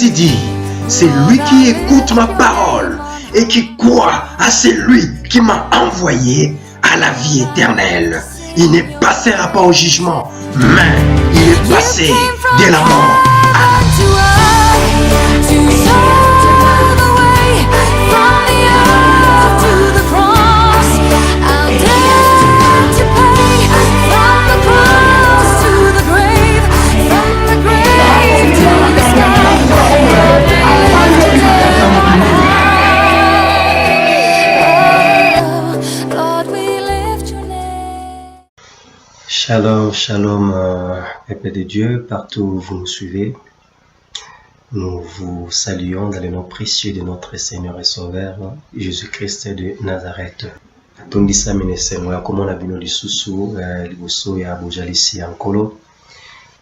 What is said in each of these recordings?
Jésus dit, c'est lui qui écoute ma parole et qui croit à celui qui m'a envoyé à la vie éternelle. Il ne passera pas au jugement, mais il est passé de la mort à la Shalom, shalom, peuple de Dieu, partout où vous nous suivez. Nous vous saluons dans le nom précieux de notre Seigneur et Sauveur, Jésus-Christ de Nazareth. Tondisa menesengo ya komona bino lisusu liboso ya bojalisi ya nkolo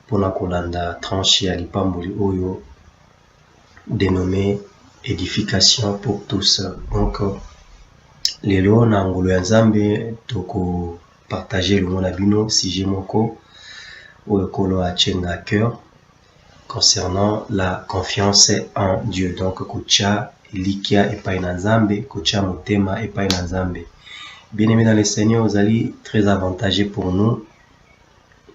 pona kolanda tranche ya lipamboli oyo dénommé édification pour tous. Donc lelo na ngolo ya Nzambe toko partager le mot bino sujet moko ou ekolo a tchenga cœur concernant la confiance en Dieu. Donc kocha likia epai na Nzambe, kocha motema epai na Nzambe. Bien-aimés dans le Seigneur, vous allez très avantageux pour nous.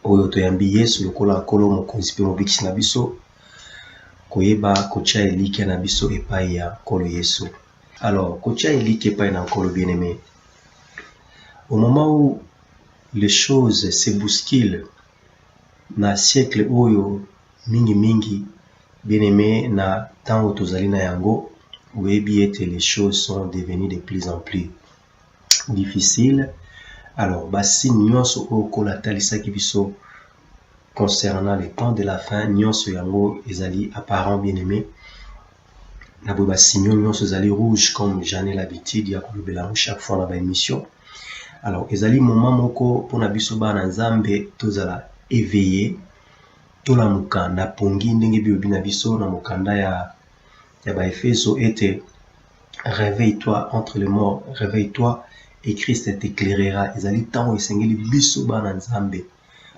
Oyo toyambi Yesu lokola kolo mokonzi pe mobikisi na biso koyeba kocha likia na biso epai ya kolo Yesu. Alors kocha likia epai na kolo bien-aimé. Au moment où les choses se bousculent na siècle oyo mingi bien-aimé na temps tozali na yango oyebi ete les choses sont devenues de plus en plus difficiles. Alors basi nyonso oyo kola talisaki biso concernant les temps de la fin nyonso yango ezali apparent bien-aimé na bo basi nyonso ezali rouge comme j'en ai l'habitude ya kolobela chaque fois na ba émission. Alors ezali moment moko pona biso bana Nzambe tozala éveillé tola mukanda pongi ndenge biyobi na biso na mukanda ya ba Efeso ete réveille-toi entre les morts, réveille-toi et Christ t'éclairera. Ezali tango esengeli biso bana Nzambe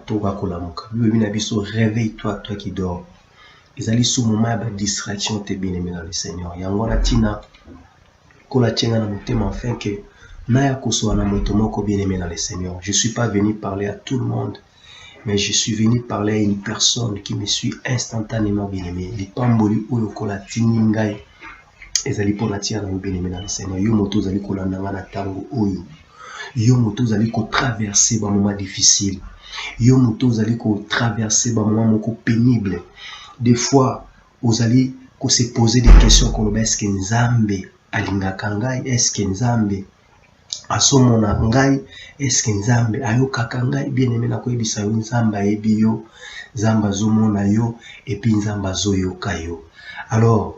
toka kolamuka biyobi na biso réveille-toi toi qui dors. Ezali sous moment ya ba distraction te bien-aimé dans le Seigneur. Yango na tina kola tchenga na motema enfin que Naya kosoana motomoko bien-aimé dans le Seigneur. Je ne suis pas venu parler à tout le monde, mais je suis venu parler à une personne qui me suit instantanément bien-aimé. Les pamboli ou le kola tiningai. Ezali pona tia na bien-aimé dans le Seigneur. Yo moto zali kola nanga na tango oyo. Yo moto zali ko traverser ba moment difficile. Yo moto zali ko traverser ba moment moko pénible. Des fois, vous allez se poser des questions comme est-ce que Nzambe alingaka ngai, est-ce que Nzambe asomona ngai, est-ce que Nzambe ayokaka ngai. Bien-aimé na koyebisa yo Nzambe ayebi yo, Nzambe azomona yo et puis Nzambe azoyoka yo. Alors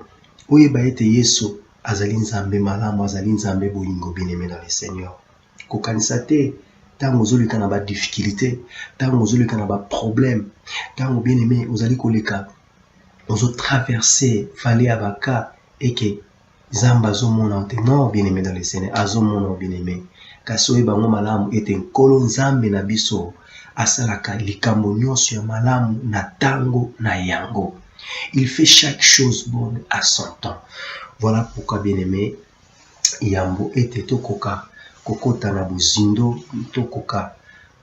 oyeba ete Yesu azali Nzambe malamu, azali Nzambe bolingo bien-aimé dans le Seigneur. Kokanisa te tango ozoleka na ba difficulté, tango ozoleka na ba problème, tango bien-aimé ozali koleka ozo traverser fallait abaka et que Zamba azomona te non bien-aimé dans le Seigneur, azomona bien-aimé kasi oyeba ngo malamu ete nkolo Nzambe na biso asalaka likambo nyonso ya malamu na tango na yango. Il fait chaque chose bonne à son temps. Voilà pourquoi bien-aimé yambo ete tokoka kokota na bozindo, tokoka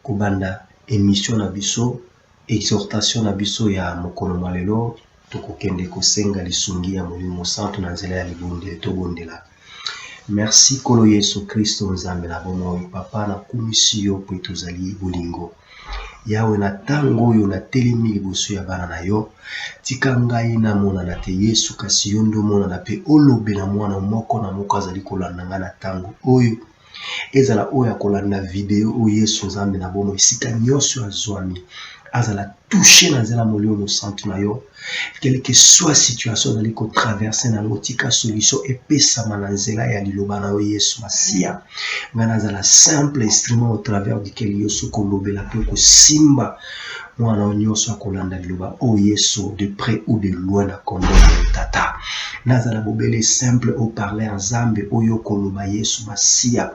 kobanda émission na biso, exhortation na biso ya mokolo malelo tokokende kosenga lisungi ya molimo santo na nzela ya libonde tobondela. Merci kolo Yesu Kristo Nzambe na bomo papa na kumisi yo po tozali bolingo. Yawe na tango yo na telemi liboso ya bana na yo tika ngai na mona na te Yesu kasi yo ndo mona na pe olobe na mwana moko na moko azali kolanda nga na tango oyo ezala oyo kolanda video o Yesu Nzambe na bomo isika nyonso azwami azala touché na zela molimo santo na yo quelle que soit situation dans ko traverser na motika solution epesa mananzela ya liloba na yo Yesu Masia ngana zala simple instrument au travers duquel yo soko lobela pe ko simba mwana nyonso akolanda liloba o Yesu de près ou de loin na kombo tata nazala bobele simple au parler nzambe oyo koloba Yesu masia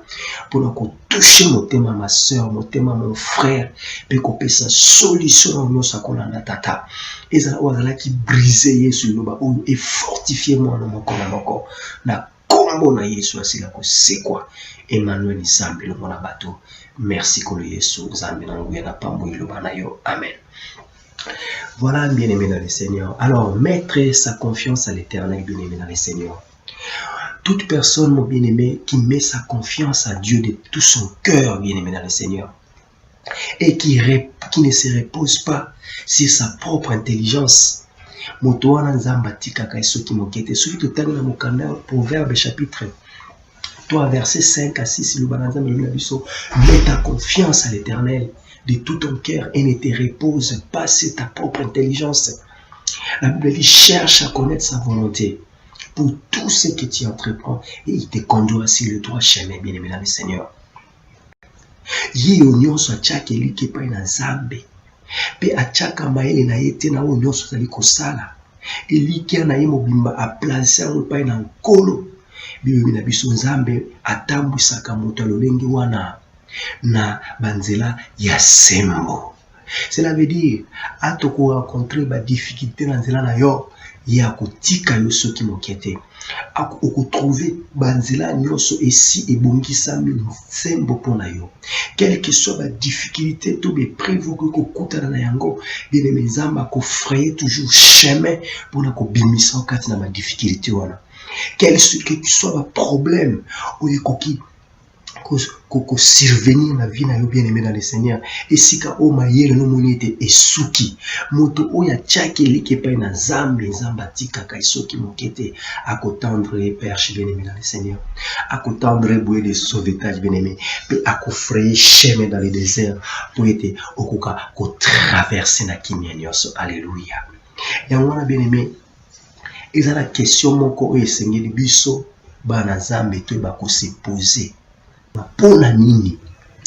pona ko toucher motema ma sœur motema mon frère pe ko pesa solution nyonso akolanda tata ezala ozala ki briser Yesu liloba oyo et fortifier mwana moko na moko na kombo na Yesu asila ko sekwa Emmanuel Nzambe le mwana bato. Merci Kolo Yesu Nzambe na nguya na pambo iloba na yo. Amen. Voilà, bien-aimé dans le Seigneur. Alors, mettre sa confiance à l'Éternel, bien-aimé dans le Seigneur. Toute personne, mon bien-aimé, qui met sa confiance à Dieu de tout son cœur, bien-aimé dans le Seigneur, et qui ne se repose pas sur sa propre intelligence. Motoana Nzamba tika kaiso ki mokete. Celui qui t'a dans mon canal, Proverbe chapitre 3, verset 5 à 6, mets ta confiance à l'Éternel de tout ton cœur et ne te repose pas sur ta propre intelligence. La Bible dit cherche à connaître sa volonté pour tout ce que tu entreprends et il te conduira sur le droit chemin, bien-aimé dans le Seigneur. Ye nyonso achaka eliki pa na Nzambe pe achaka maele na yete na o nyonso zali kosala eliki na ye mobimba a placer ngo pa na nkolo bibi na biso Nzambe atambwisaka moto lolenge wana na banzela ya sembo. Cela veut dire atoko rencontrer ba difficulté na nzela na yo ya kotika yo soki mokete ako trouver banzela nyonso esi ebongisa sembo pona yo quelle que soit la difficulté to be prévu ko kutana na yango bien-aimé Nzambe ko frayer toujours chemin pona ko bimisa okati na ma difficulté wana quel que soit le problème ou ko survenir na vie na yo bien-aimé dans le Seigneur et sika o mayele no monite esuki moto oya chake like pa na Nzambe tika kaisoki mokete akotendre perche bien-aimé dans le Seigneur akotendre bouée de sauvetage bien-aimé pe akofrayer chemin dans le désert pour être okoka ko traverser na kimia nyonso. Alléluia. Yango bien-aimé eza la question moko oyo esengeli biso bana Nzambe to ba ko se poser pona nini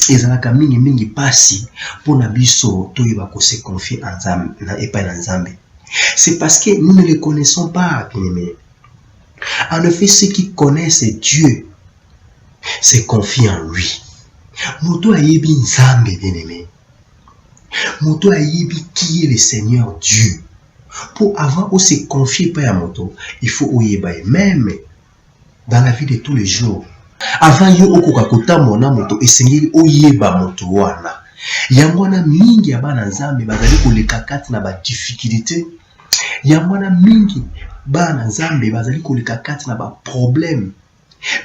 ezalaka mingi pasi pona biso to yeba ko se confier en Nzambe na epai na Nzambe. C'est parce que nous ne le connaissons pas, bien-aimés. En effet, ceux qui connaissent Dieu se confient en lui. Moto ayebi Nzambe, bien-aimé. Moto ayebi qui est le Seigneur Dieu. Pour avoir ou se confier pas à moto, il faut oyeba même dans la vie de tous les jours. Avant yo okoka kotamona moto esengeli oyeba moto wana. Yangwana mingi ya bana Nzambe bazali koleka kati na ba difficulté. Yangwana mingi bana Nzambe bazali koleka kati na ba problème.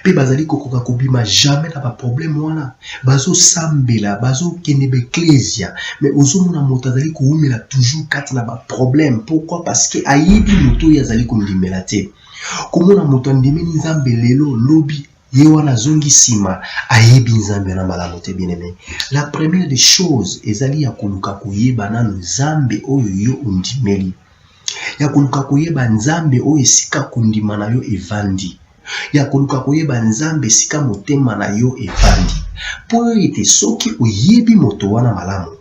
Pe bazali kokoka kobima jamais na ba problème wana. Bazo sambela, bazo kende ecclesia, mais ozomona moto azali koumela toujours kati na ba problème. Pourquoi? Parce que ayebi moto yazali kondimela te. Komona moto ndimeni Nzambe lelo lobi yewana zongi sima ayebi Nzambe na malamu te, bien-aimé. La première des choses ezali ya koluka koyeba na Nzambe oyo yo undimeli. Ya koluka koyeba Nzambe oyo esika kondima na yo evandi. Ya koluka koyeba Nzambe sika motema na yo evandi. Po ete soki oyebi moto wana malamu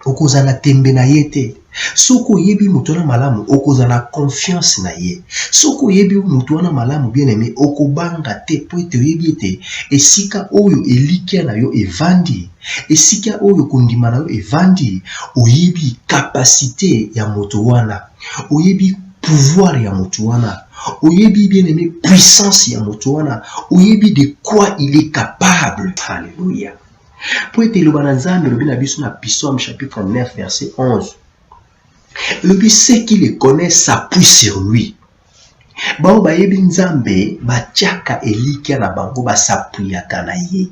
okozala tembe na ye te. Soko yebi moto wana malamu okozala confiance na ye. Soko yebi moto wana malamu, bien-aimé, okobanga te po ete oyebi ete esika oyo elikia na yo evandi, esika oyo kondima na yo evandi, oyebi capacité ya moto wana, oyebi pouvoir ya moto wana, oyebi, bien-aimé, puissance ya moto wana, oyebi de quoi il est capable. Alléluia. Pour être le Nzambe, le Binabiso na Psaume chapitre 9 verset 11. Le but c'est qu'il le connaît s'appuie sur lui. Bao ba yebi Nzambe batiaka elikia na bango ba s'appuyaka na ye.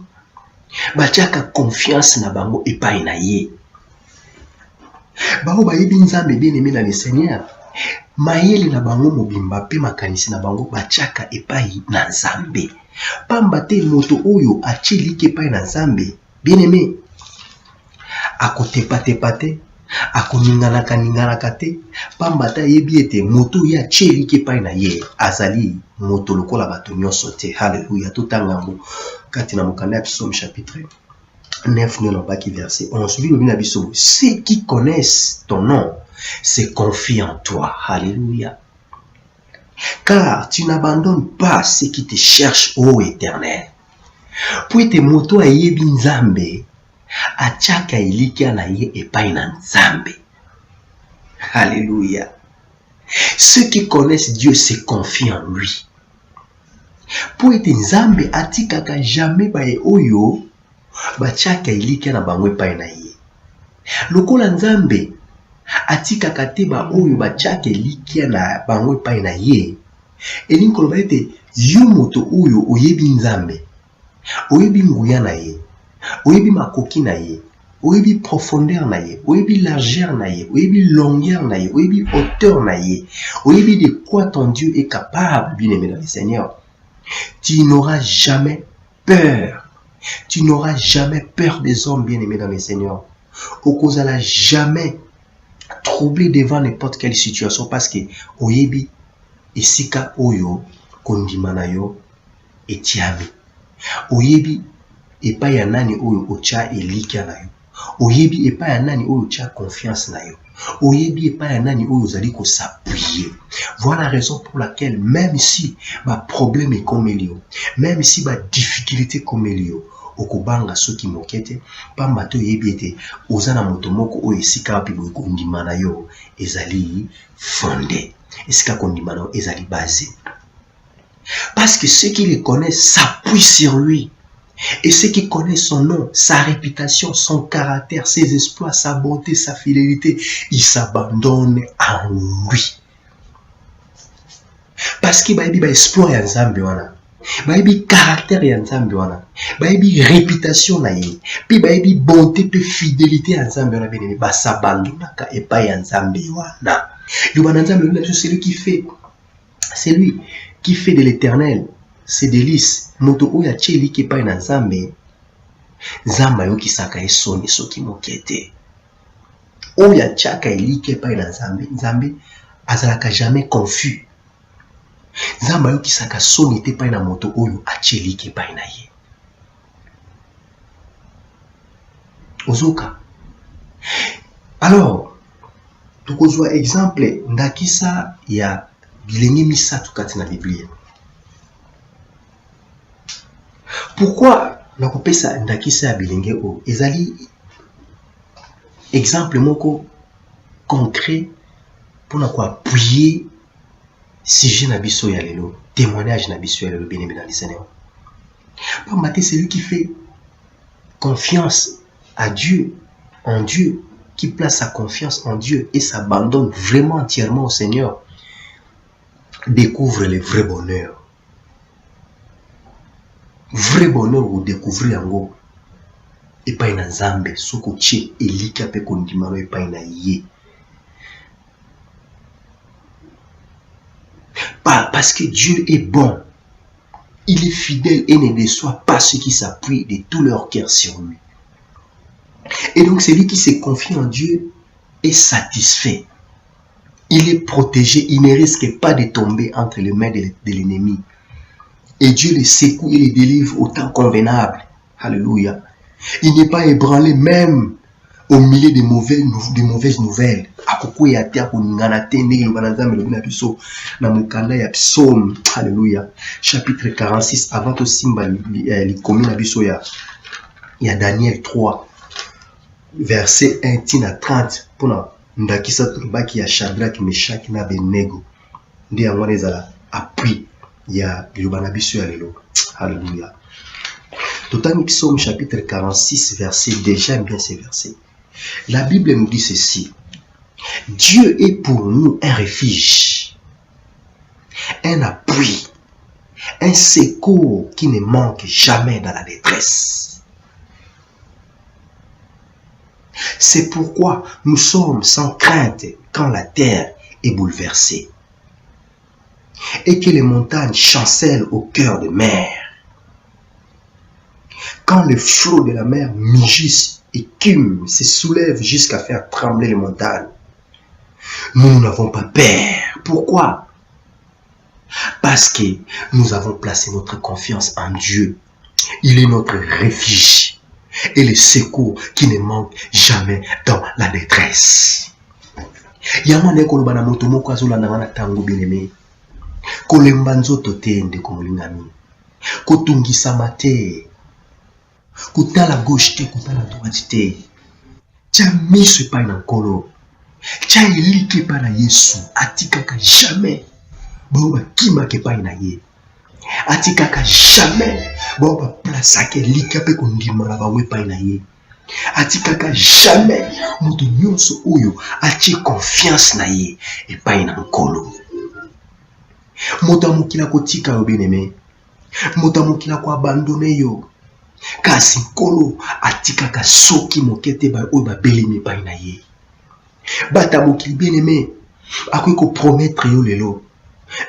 Batiaka confiance na bango epai na ye. Bao ba yebi Nzambe bien-aimé dans le Seigneur. Mayele na bango mobimba pe makanisi na bango batiaka epai na Nzambe. Pamba te moto oyo achilike epai na Nzambe, bien-aimé, akotepa-tepate, akoninganaka te, pamba te yebi ete moto ya achilike epai na ye azali moto lokola bato nyonso te. Haleluya. Totangango kati na mokanda ya Psaume chapitre 9 non pas qui verset 11. Ceux qui connaissent ton nom se confient en toi. Alléluia. Car tu n'abandonnes pas ceux qui te cherchent, ô Éternel. Pour te moto a yebi nzambe, achaka ilikia na ye epai na nzambe. Alléluia. Ceux qui connaissent Dieu se confient en lui. Pour te nzambe atikaka jamais bae oyo, bachaka ilikia na bango epai na ye. Lokola nzambe atikaka te ba oyo bachaka ilikia na bango epai na ye. Elingi koloba ete yo moto oyo oyebi nzambe, oyebi nguya na ye, oyebi makoki na ye, oyebi profondeur na ye, oyebi largeur na ye, oyebi longueur na ye, oyebi hauteur na ye, oyebi de quoi ton Dieu est capable, bien-aimé dans le Seigneur. Tu n'auras jamais peur. Tu n'auras jamais peur des hommes, bien-aimés dans le Seigneur. Okozala jamais troublé devant n'importe quelle situation parce que oyebi esika oyo kondima na yo etiami. Oyebi epai ya nani oyo ocha elikia na yo. Oyebi epai ya nani oyo ocha confiance na yo. Oyebi epai ya nani oyo ozali ko s'appuyer. Voilà la raison pour laquelle même si ba problème est comme elio, même si ba difficulté comme elio, okobanga soki mokete pamba to yebi ete ozana moto moko oyo esika wapi boye kondima na yo ezali fondé. Esika kondima na yo ezali basé. Parce que ceux qui le connaissent s'appuient sur lui. Et ceux qui connaissent son nom, sa réputation, son caractère, ses exploits, sa bonté, sa fidélité, ils s'abandonnent en lui. Parce que baïbi ba exploit ya nzambe wana. Baïbi caractère ya nzambe wana. Baïbi réputation na ye. Puis baïbi bonté pe fidélité ya nzambe wana bien-aimé. Ba s'abandonnaka epai ya nzambe wana. Yobana nzambe c'est lui qui fait. C'est lui qui fait de l'éternel ses délices. Moto oya cheli ki epai na nzambe. Nzamba yo kisaka esoni soki mokete. Oya chaka eliki epai na nzambe. Nzambe azalaka jamais confus. Nzamba yo kisaka soni te epai na moto oyo acheli ki epai na ye. Ozoka. Alors, tukozwa exemple ndakisa ya bilenge misatu kati na Biblia. Pourquoi nakopesa ndakisa ya bilenge o ezali exemple moko concret pour ko appuyer sujet na biso ya lelo, témoignage na biso ya lelo bien-aimé dans le Seigneur. Pamba c'est lui qui fait confiance à Dieu, en Dieu, qui place sa confiance en Dieu et s'abandonne vraiment entièrement au Seigneur, découvre le vrai bonheur. Vrai bonheur ou découvrir yango epai na nzambe soko che elika pe kondimano epai na ye. Parce que Dieu est bon, il est fidèle et ne déçoit pas ceux qui s'appuient de tout leur cœur sur lui. Et donc celui qui se confie en Dieu est satisfait. Il est protégé, il ne risque pas de tomber entre les mains de l'ennemi. Et Dieu les secoue et les délivre au temps convenable. Alléluia. Il n'est pas ébranlé même au milieu de mauvaises nouvelles. Alléluia. Chapitre 46. Avant tout simba li komi na biso ya Daniel 3. Verset 1 à 30. Pour ndakisa tulbaki ya Shadrach, Meshach na Abednego. Ndi yango ezala appui ya bilobana biso ya lelo. Alléluia. Totangi Psaume chapitre 46 verset, déjà bien ces versets. La Bible nous dit ceci: Dieu est pour nous un refuge, un appui, un secours qui ne manque jamais dans la détresse. C'est pourquoi nous sommes sans crainte quand la terre est bouleversée et que les montagnes chancellent au cœur de mer. Quand les flots de la mer mugissent, écument, se soulèvent jusqu'à faire trembler les montagnes, nous n'avons pas peur. Pourquoi? Parce que nous avons placé notre confiance en Dieu. Il est notre refuge. et le secours qui ne manque jamais dans la détresse. Yamane koloba na moto moko azolanda na tango bien-aimé. Kolemba nzoto te ndeko molingami. Kotungisa mate. Kotala gauche te, kotala droite te. Tia miso epai na nkolo. Tia eliki epai na Yesu. Atikaka jamais. Bao bakimaka epai na ye. Atikaka jamais. Bao baplasaka eliki ape kondima na bango epai na ye. Atikaka jamais. Moto nyonso oyo atie confiance na ye epai na nkolo. Moto amokila kotika yo bien-aimé. Moto amokila ko abandonne yo. Kasi nkolo atikaka soki mokete ba oyo babelemi epai na ye. Bata mokili bien-aimé akoki ko promettre yo lelo.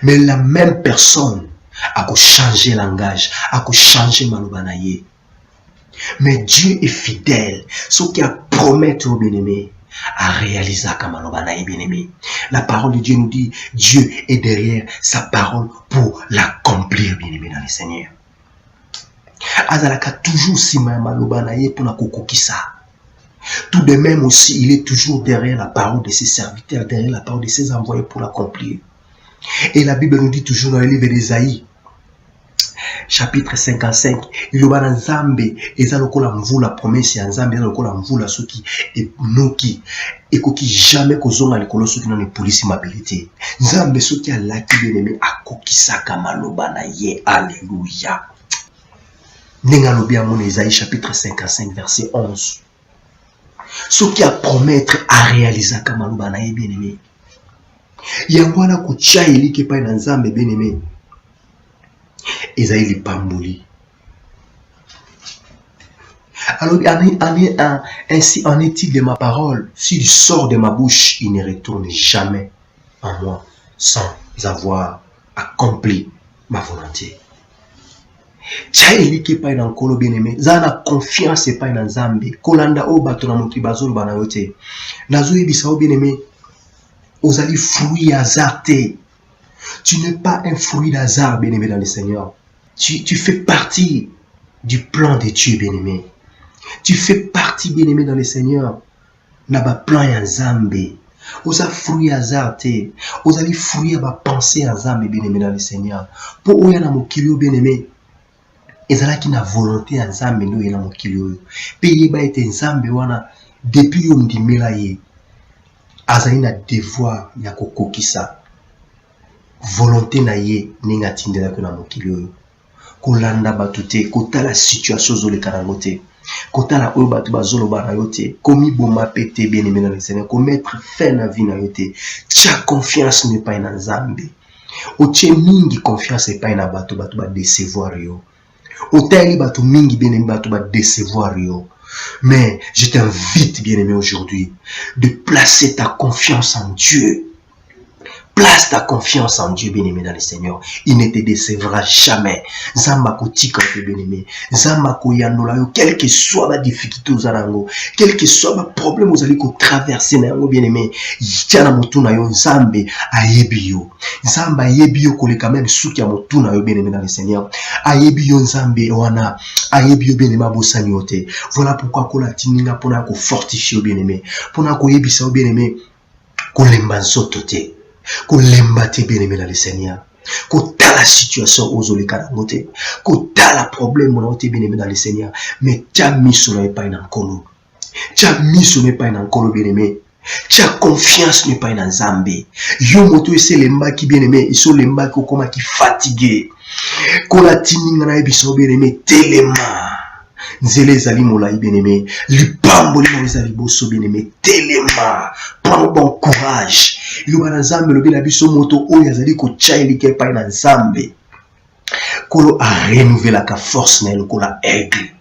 Mais la même personne a changer langage, a changer maloba na ye. Mais Dieu est fidèle. Ce qui a promis au bien-aimé a réalisé comme maloba na ye bien-aimé. La parole de Dieu nous dit Dieu est derrière sa parole pour l'accomplir bien-aimé dans le Seigneur. Azalaka toujours si maloba na ye pour na kokokisa. Tout de même aussi, il est toujours derrière la parole de ses serviteurs, derrière la parole de ses envoyés pour l'accomplir. Et la Bible nous dit toujours dans le livre d'Ésaïe, chapitre 55, il y a un Nzambe, eza lokola mvula, promesse ya Nzambe, eza lokola mvula soki enoki, ekoki jamais kozonga likolo soki non polisi mabilité. Nzambe soki alaki bien-aimé akokisaka maloba na ye, alléluia. Nenga lobi ya mon Ésaïe chapitre 55 verset 11. Ce qui a promettre à réaliser comme maloba na ye bien-aimé. Yangwana kutia elike pa na Nzambe bien-aimé. Esaïe pamboli. Alors ainsi en est-il de ma parole. S'il sort de ma bouche, il ne retourne jamais en moi sans avoir accompli ma volonté. Tia elike pa na nkolo bien-aimé. Zana confiance pa na Nzambe. Kolanda o bato na motri bazolo bana yote. Nazo yebisa o bien-aimé. Ozali fruit hasard te. Tu n'es pas un fruit d'hasard, bien-aimé dans le Seigneur. Tu fais partie du plan de Dieu, bien-aimé. Tu fais partie, bien-aimé dans le Seigneur. Naba plan ya Nzambe. Oza fruit hasard te. Ozali fruit ba pensée Nzambe, bien-aimé dans le Seigneur. Pour oya na mokili bien-aimé. Ezalaki na volonté ya Nzambe ndo yena mokili oyo. Pe yeba ete Nzambe wana depuis yo ndimela ye. Azali na devoir ya kokokisa volonté na ye ninga tindela ko na mokili oyo. Kolanda batu te, kotala situation zoleka nango te. Kotala oyo batu bazoloba na yo te. Komi boma pete bien-aimé dans le Seigneur. Komettre fin na vie na yo te. Tia confiance ne pa na Nzambe. Otie mingi confiance e pa na batu ba décevoir yo. Oteli batu mingi bien-aimé batu ba décevoir yo. Mais je t'invite, bien-aimé, aujourd'hui, de placer ta confiance en Dieu. Place ta confiance en Dieu, bien-aimé, dans le Seigneur. Il ne te décevra jamais. Zambako tika, bien-aimé. Zambako yandola yo. Quelle que soit la difficulté aux arango, quel que soit le problème aux allez traverser, bien-aimé. Yana mutuna yo. Zambe ayebiyo. Zamba ayebiyo kole quand même souki mutuna yo, bien-aimé, dans le Seigneur. Ayebiyo Nzambe wana. Ayebiyo bien-aimé abosanyote. Voilà pourquoi kola tininga pona ko fortifier, bien-aimé. Pona ko yebisa, bien-aimé. Kolemba nsotote. Kolemba te bien-aimé dans le Seigneur. Kota la situation ozoleka nango te. Kota la problème na te bien-aimé dans le Seigneur. Mais tia miso na epai na nkolo. Tia miso na epai na nkolo bien-aimé. Tia confiance na epai na Nzambe. Yo moto ese lemba ki bien-aimé, iso lemba ki okoma ki fatigué. Kola tininga na ebiso bien-aimé, telema. Nzele ezali molai bien-aimé. Lipamboli na ezali boso bien-aimé. Telema. Prends bon courage. Yo na Nzambe lobi na biso moto oyo azali ko chailike pa na Nzambe. Kolo a renouveler la force na lokola aigle.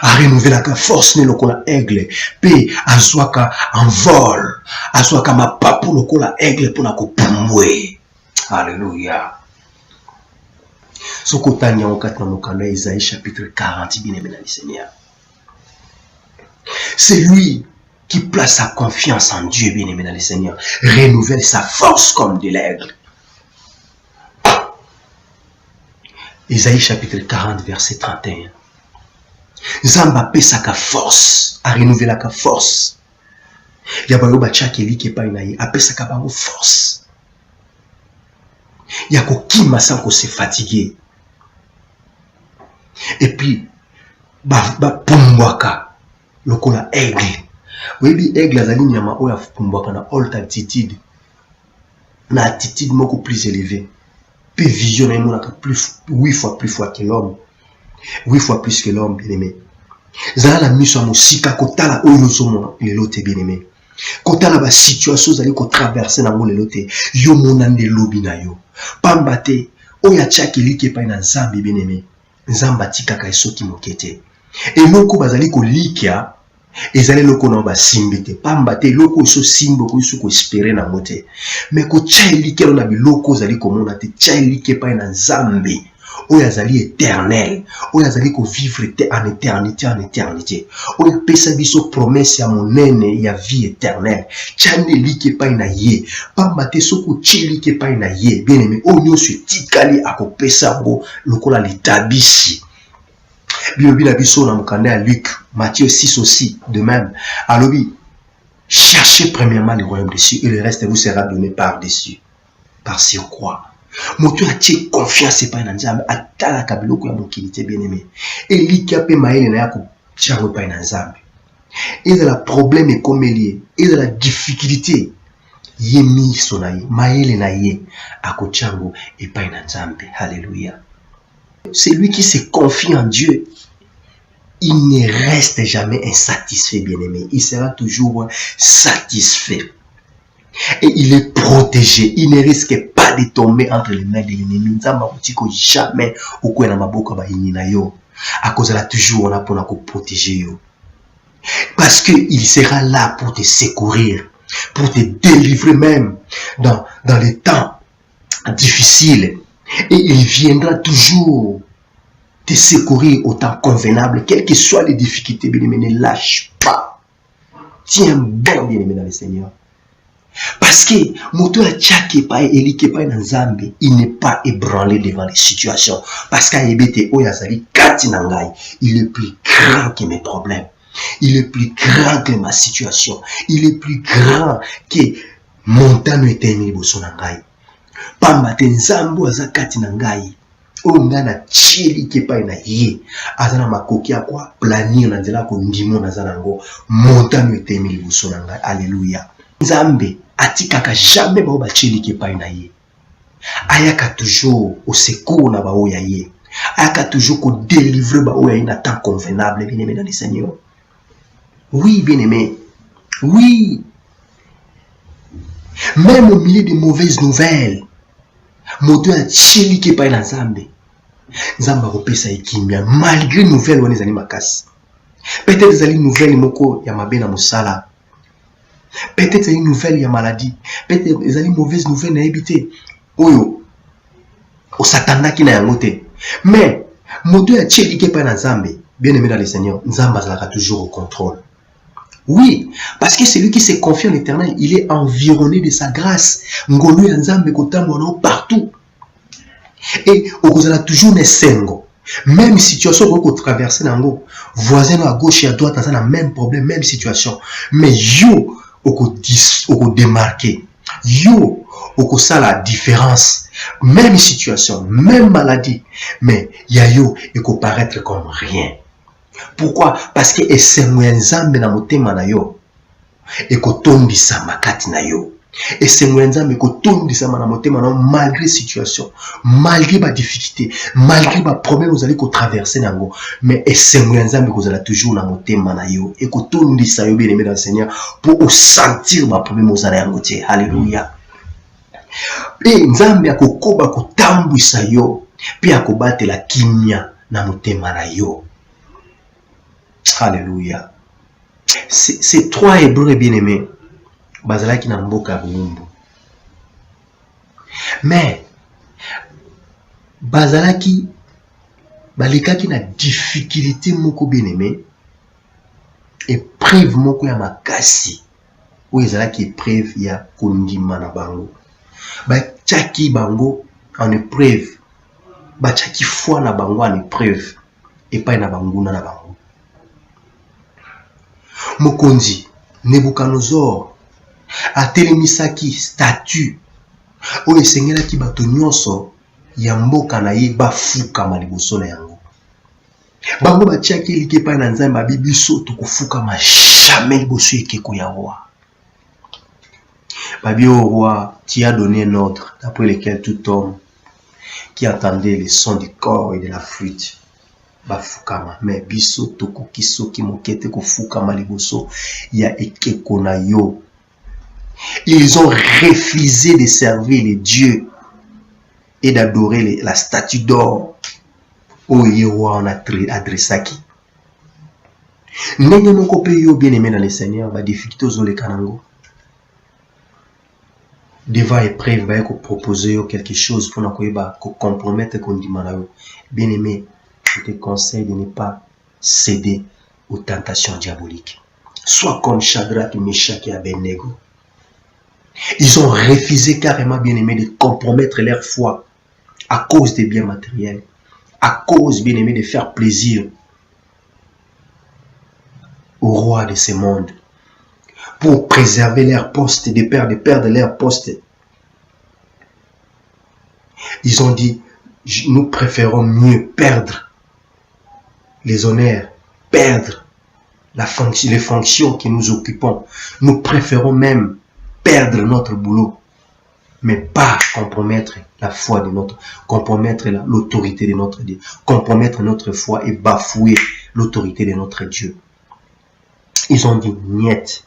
A renouveler la force na lokola aigle. Pe azwaka en vol. Azwaka mapapu lokola aigle pona ko pumwe. Alléluia. Sokotanya okati na mokanda Isaïe chapitre 40 bien-aimé dans le Seigneur. C'est lui qui place sa confiance en Dieu, bien-aimé dans le Seigneur, renouvelle sa force comme de l'aigle. Isaïe chapitre 40, verset 31. Zamba pesaka force, a renouveler la force. Yabayo bachakeli ke pa inaye, a pesaka bango force. Yako kima sans qu'on se fatiguer. Et puis, pumbwaka, lokola aigle. Oui, aigle azali nyama oya pumbwaka na haute altitude. Na altitude moko plus élevée. Puis vision na monaka plus 8 fois plus fort que l'homme. 8 fois plus que l'homme, bien aimé. Zala la miso mosika kotala oyo zomo lelo te bien aimé. Kotala ba situation zali ko traverser na ngo lelo te. Yo monande lobi na yo. Pamba te oya tchakeli ke pa na Nzambe bien aimé. Nzamba tikaka esoki mokete. Eloko bazali ko likia ezali loko na ba simbite. Pamba te loko so simbo ko so ko espérer na mote. Mais ko tchali ke na biloko zali ko mona te tchali ke pa na Nzambe. Oya zali éternel. Oya zali ko vivre en éternité en éternité. Oya pesa biso promesse ya monene ya vie éternelle. Tchane like pa na ye. Pamba te soko tcheli ke pa na ye. Bien aimé, onyo se tikali akopesa bo lokola litabisi. Bilobi na biso na mukanda ya Luc, Matthieu 6 aussi de même. Alobi, cherchez premièrement le royaume des cieux et le reste vous sera donné par-dessus. Par sur quoi? Moto atie confiance pa na Nzambe atala kabiloko ya mokilité bien aimé. Et likape maele na yako tiango pa na Nzambe. Et de la problème est comme lié. Et de la difficulté yemi sonaye maele na ye ako tiango et pa na Nzambe. Alléluia. C'est lui qui se confie en Dieu. Il ne reste jamais insatisfait, bien-aimé. Il sera toujours satisfait. Et il est protégé. Il ne risque pas de tomber entre les mains de l'ennemi. Jamais au coin de ma boca à cause de la toujours on a pour protéger. Parce qu'il sera là pour te secourir, pour te délivrer même dans les temps difficiles. Et il viendra toujours te secourir au temps convenable, quelles que soient les difficultés, bien-aimé, ne lâche pas. Tiens bon, bien-aimé, dans le Seigneur. Parce que moto a tchake pa elike pa na Nzambe, il n'est pas ébranlé devant les situations. Parce qu'à ebete oyazali kati na ngai, il est plus grand que mes problèmes. Il est plus grand que ma situation. Il est plus grand que montagne etemi boso na ngai. Pamba te Nzambe aza kati na ngai. Onga na cheli ke pa na ye. Azana makoki ya kwa planir na nzela ko ndimo na zanango. Montagne etemi boso na ngai. Alléluia. Nzambe atikaka jamais ba ba cheli ke pa na ye. Ayaka toujours au secours na ba oya ye. Ayaka toujours ko délivrer ba oya na temps convenable, bien aimé dans le Seigneur. Oui, bien aimé. Oui. Même au milieu de mauvaises nouvelles, moto a cheli ke pa na Nzambe. Nzamba kopesa ekimia malgré nouvelles wana ezali makasi. Peut-être ezali nouvelle moko ya mabe na musala. Peut-être une nouvelle ya maladie. Peut-être ezali mauvaise nouvelle na ebité. Oyo o satana ki na yango te. Mais moto a cheli ke pa na Nzambe. Bien aimé dans le Seigneur, Nzamba sera toujours au contrôle. Oui, parce que celui qui se confie en l'Éternel, il est environné de sa grâce. Ngolu ya Nzambe kotambono partout. Et okozala toujours nesengo. Même situation qu'on traverse nango, voisin à gauche et à droite dans la même problème, même situation. Mais yo oko démarquer. Yo oko ça la différence. Même situation, même maladie, mais ya yo eko paraître comme rien. Pourquoi? Parce que esengo ya Nzambe na motema na yo ekotondisa makati na yo. Esengo ya Nzambe ekotondisa na motema na yo malgré situation, malgré ba difficulté, malgré ba problème vous allez ko traverser nango, mais esengo ya Nzambe kozala toujours na motema na yo ekotondisa yo bien aimé dans le Seigneur pour sentir ba problème vous allez yango te. Alléluia. Et Nzambe akokoba kotambwisa yo pe akobatela kimia na motema na yo. Alléluia. Ces trois Hébreux bien-aimés, bazalaki na mboka bulumbu. Mais bazalaki balekaki na difficulté moko bien-aimé, épreuve moko ya makasi. Ou ezalaki épreuve ya kondima na bango. Ba tchaki bango en épreuve. Ba tchaki foi na bango en épreuve et pas na banguna na bango. mokonzi Nebuchadnezzar atelemisaki statue oyo esengelaki bato nyonso ya mboka na ye bafukama liboso na yango. Bango batiaki elike epai na Nzambe babi biso tokofukama jamais liboso ekeko ya roi. Babi au roi, tu as donné un ordre d'après lequel tout homme qui entendait le son du corps et de la flûte bafukama. Mais biso tokoki soki mokete kofukama liboso ya ekeko na yo. Ils ont refusé de servir les dieux et d'adorer la statue d'or au roi en adressaki. Ndenge moko pe yo bien aimé dans le Seigneur, ba difficulté ozoleka nango. Devant épreuve, ba ko proposer quelque chose pour nakoyeba ko compromettre kondima na yo. Bien aimé, je te conseille de ne pas céder aux tentations diaboliques. Sois comme Shadrach, Meshach et Abednego. Ils ont refusé carrément, bien aimé, de compromettre leur foi à cause des biens matériels, à cause, bien aimé, de faire plaisir au roi de ce monde, pour préserver leur poste, de perdre leur poste. Ils ont dit, nous préférons mieux perdre les honneurs, perdre les fonctions que nous occupons. Nous préférons même perdre notre boulot, mais pas compromettre la foi de compromettre l'autorité de notre Dieu, compromettre notre foi et bafouer l'autorité de notre Dieu. Ils ont dit niet.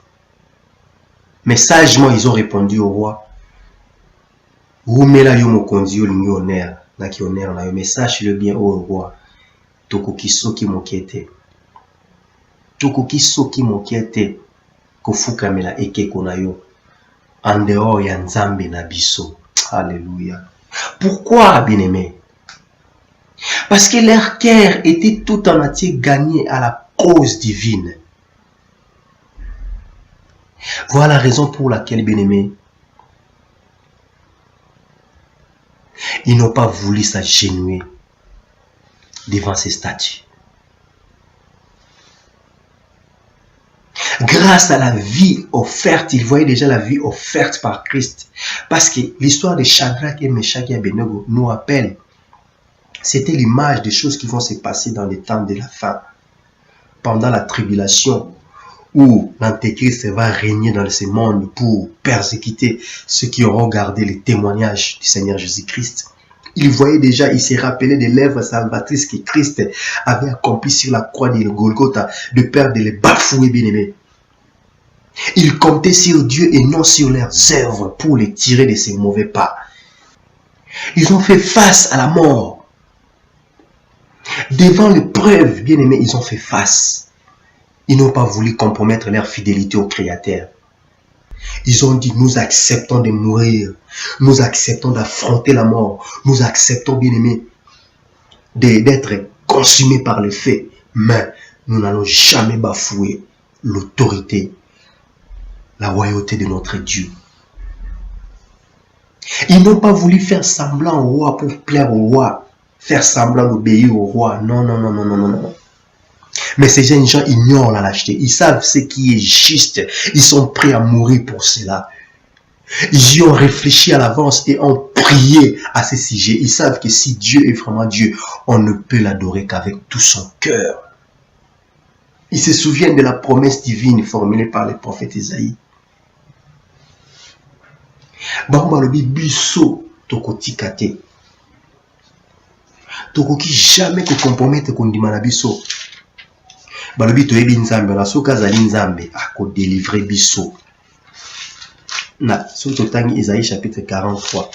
Mais sagement, ils ont répondu au roi. Rumela yo mokonzi yo lingi honneur, na ki honneur na yo, mais sache-le bien au roi. Tokoki soki mokete. Tokoki soki mokete kofukamela ekeko na yo. En dehors ya Nzambe na biso. Alléluia. Pourquoi, bien-aimé? Parce que leur cœur était tout en entier gagné à la cause divine. Voilà la raison pour laquelle, bien-aimé, ils n'ont pas voulu s'agenouiller devant ces statues. Grâce à la vie offerte, ils voyaient déjà la vie offerte par Christ. Parce que l'histoire de Shadrach et Meshach et Abednego nous rappelle, c'était l'image des choses qui vont se passer dans les temps de la fin. Pendant la tribulation, où l'antéchrist va régner dans ce monde pour persécuter ceux qui auront gardé les témoignages du Seigneur Jésus-Christ. Il voyait déjà, il s'est rappelé des lèvres salvatrices que Christ avait accompli sur la croix de Golgotha, de peur de les bafouer, bien-aimés. Ils comptaient sur Dieu et non sur leurs œuvres pour les tirer de ces mauvais pas. Ils ont fait face à la mort. Devant l'épreuve, bien-aimés, ils ont fait face. Ils n'ont pas voulu compromettre leur fidélité au Créateur. Ils ont dit, nous acceptons de mourir. Nous acceptons d'affronter la mort. Nous acceptons, bien-aimés, d'être consumés par le feu. Mais nous n'allons jamais bafouer l'autorité, la royauté de notre Dieu. Ils n'ont pas voulu faire semblant au roi pour plaire au roi. Faire semblant d'obéir au roi. Non, non, non, non, non, non, non. Mais ces jeunes gens ignorent la lâcheté. Ils savent ce qui est juste. Ils sont prêts à mourir pour cela. Ils y ont réfléchi à l'avance et ont prié à ce sujet. Ils savent que si Dieu est vraiment Dieu, on ne peut l'adorer qu'avec tout son cœur. Ils se souviennent de la promesse divine formulée par le prophète Isaïe. Bambalobi biso tokotikate. Tokoki jamais ko compromettre kondima na biso. Balobi toyebi Nzambe na soka zali Nzambe ako délivrer biso. Na sototangi Isaïe chapitre 43.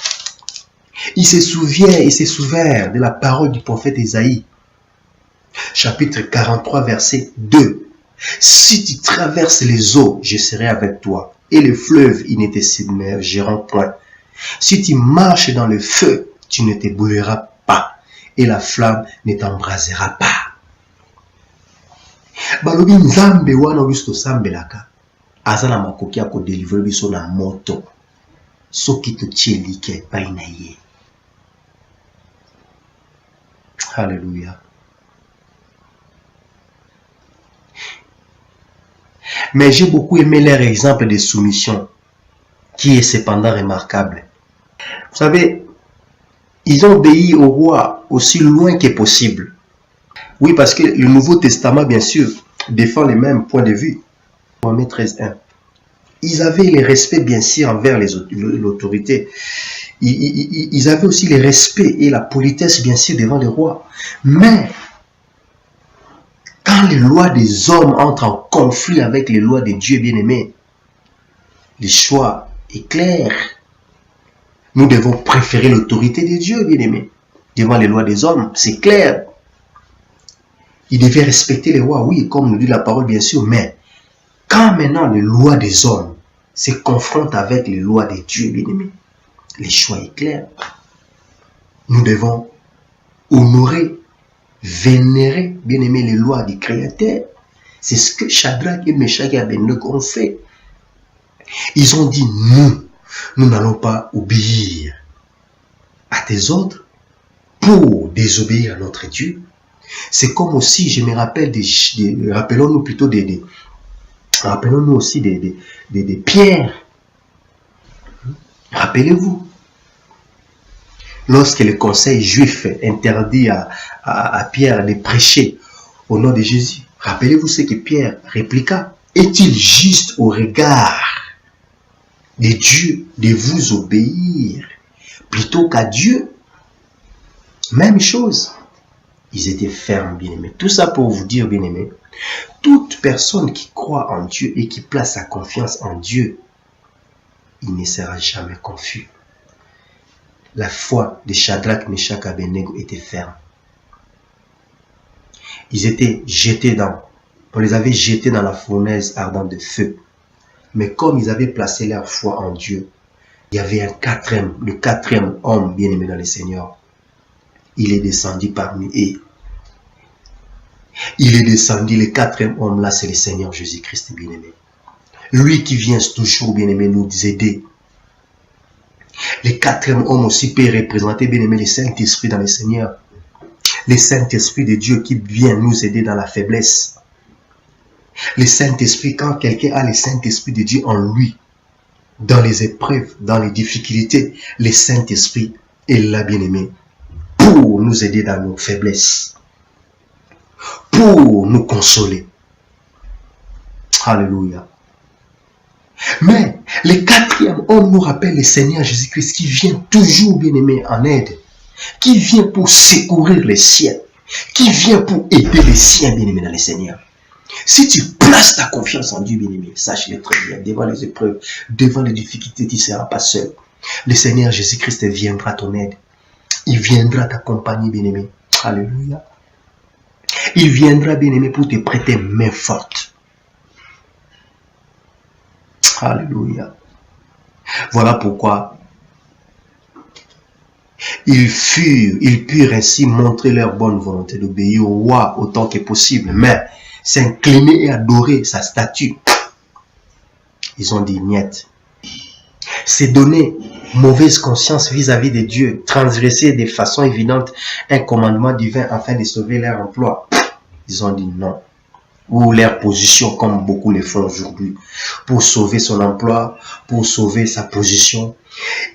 Il se souvient de la parole du prophète Isaïe. Chapitre 43 verset 2. Si tu traverses les eaux, je serai avec toi. Et les fleuves, ils ne te submergeront point. Si tu marches dans le feu, tu ne te brûleras pas. Et la flamme ne t'embrasera pas. Balobi Nzambe wana biso sambelaka. Azana makoki ya ko délivrer biso na moto. Soki totie like pa na ye. Alléluia. Mais j'ai beaucoup aimé leur exemple de soumission, qui est cependant remarquable. Vous savez, ils ont obéi au roi aussi loin que possible. Oui, parce que le Nouveau Testament, bien sûr, défend les mêmes points de vue. Romains 13:1. Ils avaient le respect, bien sûr, envers l'autorité. Ils avaient aussi le respect et la politesse, bien sûr, devant le roi. Mais, quand les lois des hommes entrent en conflit avec les lois de Dieu bien-aimé, le choix est clair. Nous devons préférer l'autorité de Dieu bien-aimé devant les lois des hommes, c'est clair. Il devait respecter les lois, oui, comme nous dit la parole, bien sûr, mais quand maintenant les lois des hommes se confrontent avec les lois de Dieu bien-aimé, le choix est clair. Nous devons honorer, vénérer, bien-aimé, les lois du Créateur. C'est ce que Shadrach et Meshach et Abednego ont fait. Ils ont dit, nous n'allons pas obéir à tes ordres pour désobéir à notre Dieu. C'est comme aussi, je me rappelle, rappelons-nous plutôt rappelons-nous aussi des pierres. Rappelez-vous, lorsque le conseil juif interdit à Pierre de prêcher au nom de Jésus, rappelez-vous ce que Pierre répliqua. Est-il juste au regard de Dieu de vous obéir plutôt qu'à Dieu? Même chose. Ils étaient fermes, bien-aimés. Tout ça pour vous dire, bien-aimés, toute personne qui croit en Dieu et qui place sa confiance en Dieu, il ne sera jamais confus. La foi de Shadrach, Meshach et Abednego était ferme. Ils étaient jetés on les avait jetés dans la fournaise ardente de feu. Mais comme ils avaient placé leur foi en Dieu, il y avait le quatrième homme bien-aimé dans le Seigneur. Il est descendu parmi eux. Il est descendu, le quatrième homme là, c'est le Seigneur Jésus-Christ bien-aimé. Lui qui vient toujours, bien-aimé, nous aider. Le quatrième homme aussi peut représenter, bien-aimé, le Saint-Esprit dans le Seigneur. Le Saint-Esprit de Dieu qui vient nous aider dans la faiblesse. Le Saint-Esprit, quand quelqu'un a le Saint-Esprit de Dieu en lui, dans les épreuves, dans les difficultés, le Saint-Esprit est là, bien-aimé, pour nous aider dans nos faiblesses, pour nous consoler. Alléluia. Mais le quatrième homme nous rappelle le Seigneur Jésus-Christ qui vient toujours, bien-aimé, en aide, qui vient pour secourir les siens, qui vient pour aider les siens, bien-aimé, dans le Seigneur. Si tu places ta confiance en Dieu, bien-aimé, sache-le très bien, devant les épreuves, devant les difficultés, tu ne seras pas seul. Le Seigneur Jésus-Christ viendra à ton aide. Il viendra t'accompagner, bien-aimé. Alléluia. Il viendra, bien-aimé, pour te prêter main forte. Alléluia. Voilà pourquoi ils purent ainsi montrer leur bonne volonté d'obéir au roi autant que possible, mais s'incliner et adorer sa statue. Ils ont dit niet. C'est donner mauvaise conscience vis-à-vis de Dieu, transgresser de façon évidente un commandement divin afin de sauver leur emploi. Ils ont dit non. Ou leur position, comme beaucoup le font aujourd'hui. Pour sauver son emploi, pour sauver sa position,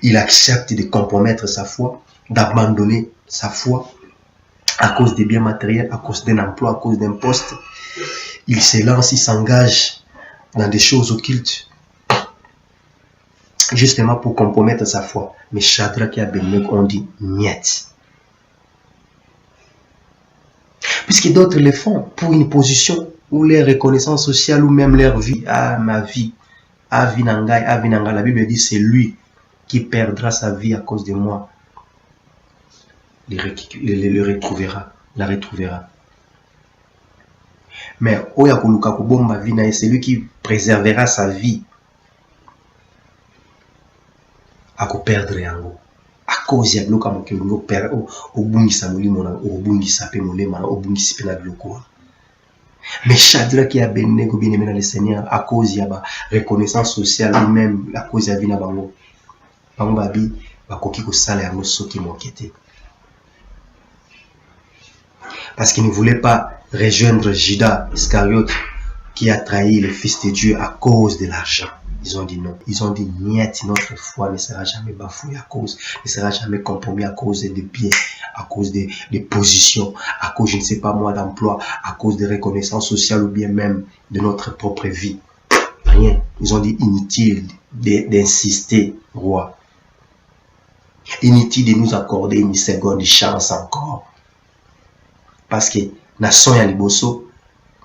il accepte de compromettre sa foi, d'abandonner sa foi à cause des biens matériels, à cause d'un emploi, à cause d'un poste. Il se lance, il s'engage dans des choses occultes, justement pour compromettre sa foi. Mais Shadrach et Abednego ont dit niet. Puisque d'autres le font pour une position ou leur reconnaissance sociale ou même leur vie. Ah, ma vie. Avinangai, Avinanga. La Bible dit c'est lui qui perdra sa vie à cause de moi. Le retrouvera, la retrouvera. Mais Oyakuluka Kubomba Vina, c'est lui qui préservera sa vie. À perdre yango. À cause ya bloka mokelungo perd obungisa mulimo na obungisa pe molema na obungisa pe na bloko. Mais Shadrach et Abednego bien-aimé dans le Seigneur à cause ya ba reconnaissance sociale ou même à cause ya vina bango. Bango babi bakoki ko sala yango soki mokete. Parce qu'il ne voulait pas rejoindre Judas Iscariote qui a trahi le Fils de Dieu à cause de l'argent. Ils ont dit non. Ils ont dit niet, notre foi ne sera jamais bafouée ne sera jamais compromis à cause des biens, à cause des positions, à cause, je ne sais pas moi, d'emploi, à cause de reconnaissance sociale ou bien même de notre propre vie. Rien. Ils ont dit inutile d'insister, roi. Inutile de nous accorder une seconde chance encore. Parce que, nation ya liboso,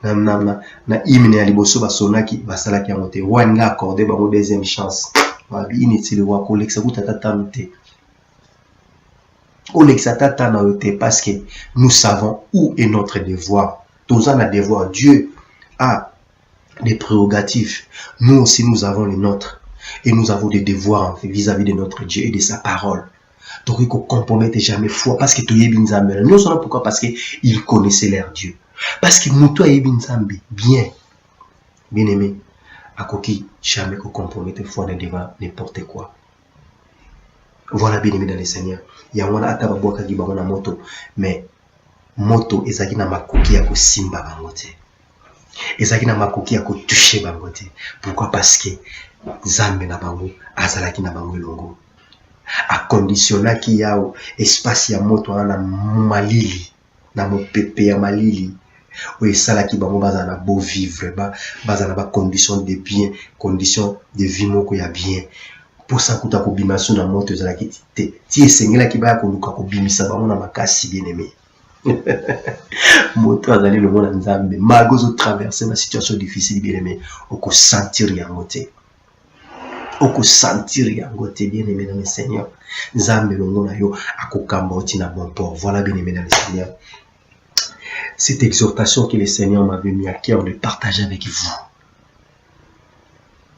na hymne ya liboso basonaki basalaki yango te roi nga accordé bango deuxième chance babi inutile roi kolekisa kutata tano te olekisa tata na yo te parce que nous savons où est notre devoir. Toza na devoir. Dieu a des prérogatives, nous aussi nous avons les nôtres et nous avons des devoirs vis-à-vis de notre Dieu et de sa parole. Donc il ne compromettait jamais foi parce que tu es bien zambé. Nous savons pourquoi, parce qu'ils connaissaient leur Dieu. Parce que nous, toi, bien aimé, à qui jamais que compromettre foi devant n'importe quoi. Voilà, bien aimé dans le Seigneur. Il y a un atababoka qui va moto, mais moto ezaki na makoki ya ko simba bangote. Ezaki na makoki ya ko toucher bangote. Pourquoi? Parce que Zambe na bango azalaki na bango longo. A conditionnaki yao espace ya moto na malili na mopepe ya malili. Oui, ça là qui bango baza na beau vivre, baza na ba condition de bien, condition de vie moko ya bien. Pour ça kuta ko bimaso na moto za la ki te. Ti esengela ki ba ko luka ko bimisa bango na makasi bien aimé. Moto azali le monde nzambe, magozo traverser na situation difficile bien aimé, oko sentir yango te. Oko sentir yango te bien aimé dans le Seigneur. Nzambe longo na yo akokamba oti na bon port. Voilà bien aimé dans le Seigneur. Cette exhortation que le Seigneur m'avait mis à cœur de partager avec vous.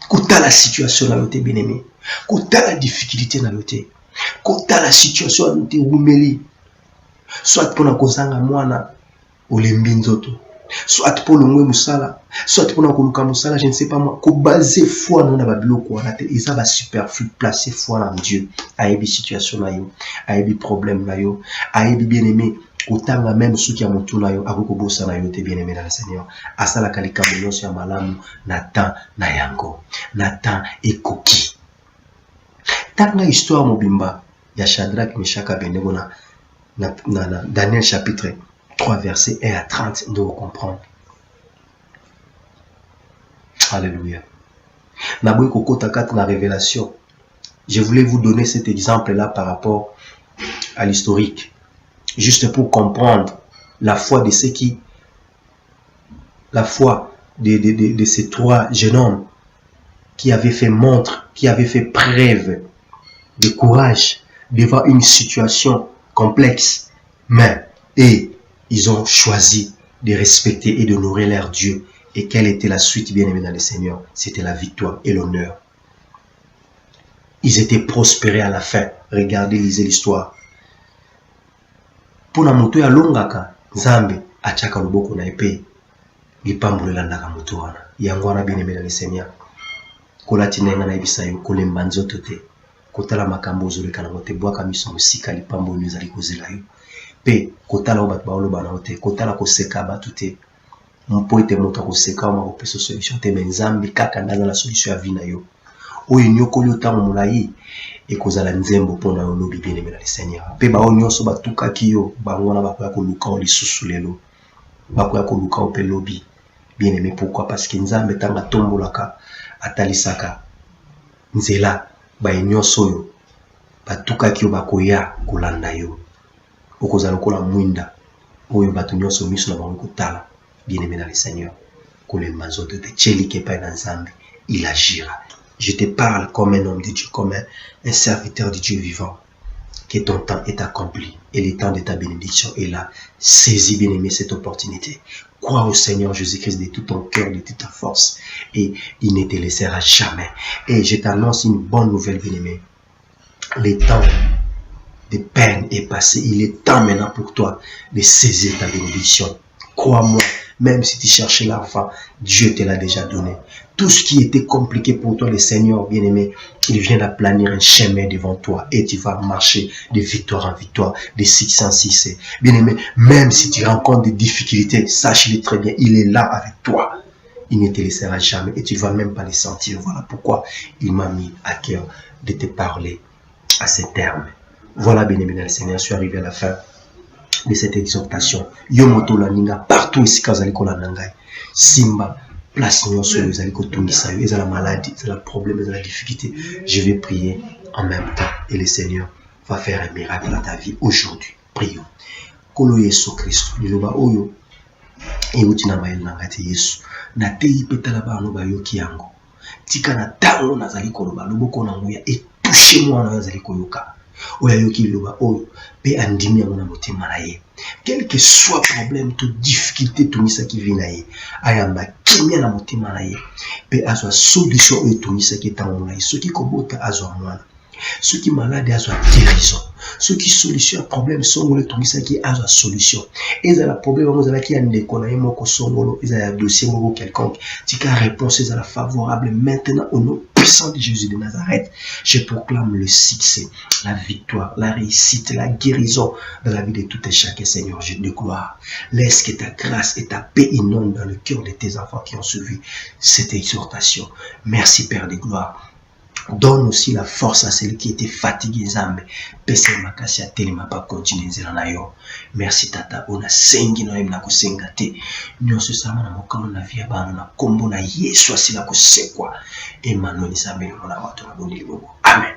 Kota la situation na yote bien aimé. Kota la difficulté na yote. Kota la situation na yote rumeli. Soit pour na kozanga mwana olembi nzoto. Soit pour le mwe musala. Soit pour na koluka musala, je ne sais pas moi. Ko baser foi na babiloko wana te. Isa ba superflu placer foi en Dieu. Ayebi situation na yo. Ayebi problème na yo. Ayebi bien aimé. Otanga même ceux qui a monté na yo akoko bosa na yo te bien aimé dans le Seigneur. Asala kalika nyonso ya malamu na temps na yango. Na temps ekoki. Tanga histoire mobimba ya Shadrach, Meshach, Abednego na Daniel chapitre 3 verset 1 à 30 nous comprendre. Alléluia. Na boy kokota kat na révélation. Je voulais vous donner cet exemple là par rapport à l'historique. Juste pour comprendre la foi de ceux qui, la foi de ces trois jeunes hommes qui avaient fait montre, qui avaient fait preuve de courage devant une situation complexe, mais ils ont choisi de respecter et d'honorer leur Dieu. Et quelle était la suite, bien aimé dans le Seigneur? C'était la victoire et l'honneur. Ils étaient prospérés à la fin. Regardez, lisez l'histoire. Pona moto ya longaka Nzambe achaka loboko na epée lipambo landaka moto wana yango wana bien aimé dans le Seigneur kolati nenga na ebisa yo kolemba nzoto te kotala makambo ozoleka na mote bwaka miso mosika lipambo nyo ezali kozela yo pe kotala o bato baoloba na te kotala koseka bato te mpo ete moto akoseka ma kopesa solution te mais Nzambe kaka ndaza la solution ya vie na yo oyo nyokoli otango molai ekozala nzembo pona yo lobi bien aimé dans le Seigneur. Pe ba onyoso batukaki yo bangona bakoya koluka o lisusu lelo. Bakoya koluka o pe lobi bien aimé. Pourquoi? Parce que Nzambe tanga tombolaka atalisaka nzela ba onyoso yo batukaki yo bakoya kolanda yo. Okozala kola mwinda oyo bato nyonso miso na bango kotala bien aimé dans le Seigneur. Kolemba nzoto te chelike pa na Nzambe il agira. Je te parle comme un homme de Dieu, comme un serviteur de Dieu vivant. Que ton temps est accompli et le temps de ta bénédiction est là. Saisis, bien-aimé, cette opportunité. Crois au Seigneur Jésus-Christ de tout ton cœur, de toute ta force. Et il ne te laissera jamais. Et je t'annonce une bonne nouvelle, bien-aimé. Le temps de peine est passé. Il est temps maintenant pour toi de saisir ta bénédiction. Crois-moi. Même si tu cherchais l'argent, Dieu te l'a déjà donné. Tout ce qui était compliqué pour toi, le Seigneur bien-aimé, il vient d'aplanir un chemin devant toi et tu vas marcher de victoire en victoire, de 606. Bien-aimé, même si tu rencontres des difficultés, sache-le très bien, il est là avec toi. il ne te laissera jamais et tu ne vas même pas les sentir. Voilà pourquoi il m'a mis à cœur de te parler à ces termes. Voilà, bien-aimé le Seigneur, je suis arrivé à la fin de cette exhortation. Yomoto la ninga, partout ici, quand vous avez Simba, place nyonso, vous allez kotungisa, vous avez la maladie, vous avez le problème, vous avez la difficulté. Je vais prier en même temps et le Seigneur va faire un miracle dans ta vie aujourd'hui. Prions. Kolo Yesu Christ, liloba oyo, euti na mayele na ngati Yesu. Na teyi petala ba no ba yoki yango. Tika na tango nazali koloba, loboko na ngoya etouche moi na nazali koyoka. Oya yoki liloba oyo, pe andimi yango na motema na ye. Quel que soit problème, toute difficulté, tout ça qui vient na ye. Ayamba kimia na motema na ye. Pe azwa solution oyo tout ça qui est en moi. Ce qui kobota azwa mwana. Ceux qui malades ont la guérison. Ceux qui solution problème sont les tout qui a la solution. Ils ont la problème vous avez qui a des connaissances moko songolo, ils ont un dossier moko quelconque. Tu as réponse à la favorable maintenant au nom puissant de Jésus de Nazareth. Je proclame le succès, la victoire, la réussite, la guérison dans la vie de tout et chacun, Seigneur, je de gloire. Laisse que ta grâce et ta paix inondent dans le cœur de tes enfants qui ont suivi cette exhortation. Merci Père de gloire. Donne aussi la force à celui qui était fatigué, Zambe. Pese makasi ya telema pa continue nzela na yo. Merci tata, ona sengi na yemna kusenga te. Nyonso sama na mokano na via bana na kombo na Yesu asila kusekwa. Emmanuel Zambe na watu na bondi libobo. Amen.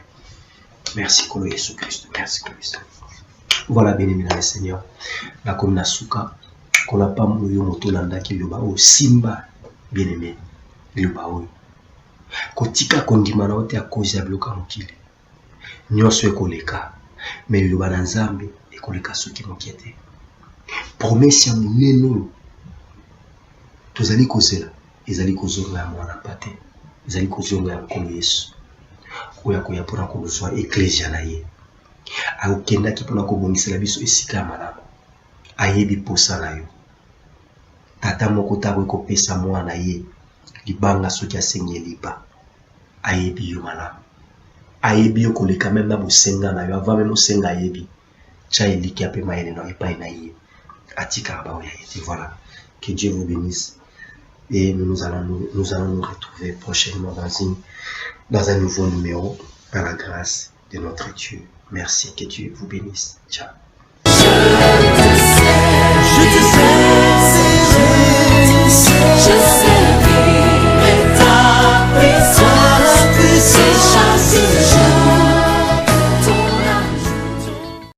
Merci Kolo Yesu Christ. Merci Christ. Voilà, béni le Seigneur. La komna suka kola pa moyo moto landa ki loba o simba bien-aimé. Loba o. Kotika kondima na ote ya kozi ya bloka mokili. Nyonso ekoleka. Mais liloba na Nzambe ekoleka soki mokiete. Promesse ya monene tozali kozela ezali kozonga ya mwana pate. Ezali kozonga ya nkolo Yesu. Oya koya pona kozwa eklesia na ye. Akokendaki pona kobongisela biso esika ya malamu. Ayebi posa na yo. Tata moko tako ekopesa mwana ye. Libanga soki asengi liba. Ayebi yo malamu. Ayebi yo koleka même na bosenga na yo avant même osenga ayebi. Cha eliki ape mayele na epai na ye. Atika ba oya yeti. Voilà. Que Dieu vous bénisse. Et nous allons nous retrouver prochainement dans un nouveau numéro par la grâce de notre Dieu. Merci. Que Dieu vous bénisse. Ciao.